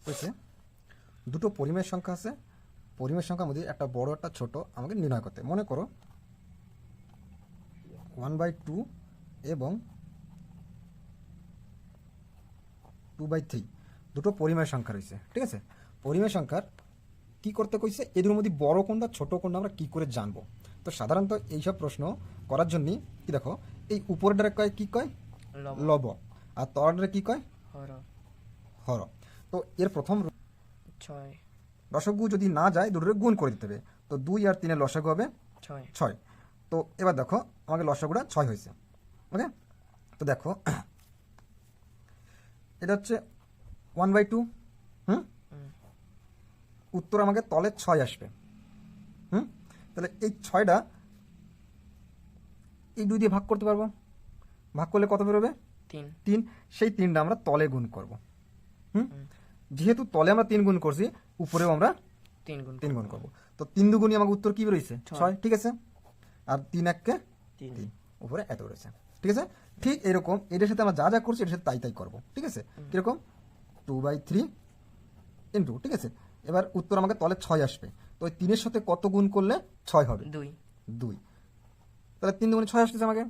হয়েছে দুটো পরিমেয় সংখ্যা আছে, পরিমেয় সংখ্যার মধ্যে একটা বড় একটা ছোট আমাকে নির্ণয় করতে। মনে করো 1/2 এবং 2/3 দুটো পরিমেয় সংখ্যা রয়েছে, ঠিক আছে। পরিমেয় সংখ্যার কি করতে কইছে, এদের মধ্যে বড় কোনটা ছোট কোনটা আমরা কি করে জানবো? তো সাধারণত এইসব প্রশ্ন করার জন্য কি দেখো, এই উপরেরটারে কয় কি কয় লব লব, আর তলাটারে কি কয় হর হর। তো এর প্রথম 6 লসাগু যদি না যায় দুটোরে গুণ করে দিতে হবে। তো 2 আর 3 এর লসাগু হবে 6 6। তো এবার দেখো আমাকে লসাগুটা 6 হয়েছে, ওকে। তো দেখো এটা হচ্ছে 1/2, হুম, উত্তর আমাকে তলে 6 আসবে, হুম। তাহলে এই 6টা এই 2 দিয়ে ভাগ করতে পারবো, ভাগ করলে কত বেরোবে 3 3। সেই 3টা আমরা তলে গুণ করব, হুম। যেহেতু তলে আমরা 3 গুণ করছি, উপরেও আমরা 3 গুণ 3 গুণ করব। তো 3 দুগুণই আমাকে উত্তর কি বেরোইছে 6, ঠিক আছে। আর 3 এককে 3 3, উপরে এত বেরোছে, ঠিক আছে। ঠিক এরকম এটার সাথে আমরা যা যা করছি এটার সাথে তাই তাই করবো, ঠিক আছে। কিরকম 2/3 ইন্টু, ঠিক আছে। এবার উত্তর আমাকে তলে 6 আসবে। তো ওই 3-এর সাথে কত গুণ করলে 6 হবে? 2 2। তাহলে 3 দুগুণে 6 আসতেছে আমাকে।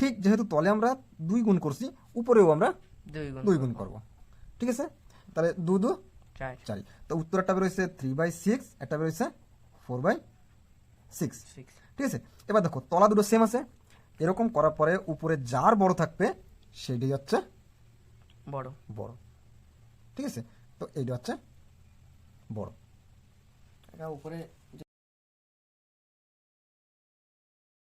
ঠিক যেহেতু তলে আমরা 2 গুণ করছি, উপরেও আমরা 2 গুণ 2 গুণ করব, ঠিক আছে। তাহলে 2 2 4 4। তো উত্তর একটা বেরোইছে 3/6, একটা বেরোইছে 4/6, 6 ঠিক আছে। এবার দেখো তলা দুটো সেম আছে, এরকম করার পরে উপরে যার বড় থাকবে সেটাই হচ্ছে বড় বড়, ঠিক আছে। তো এইটা হচ্ছে বড়। এটা উপরে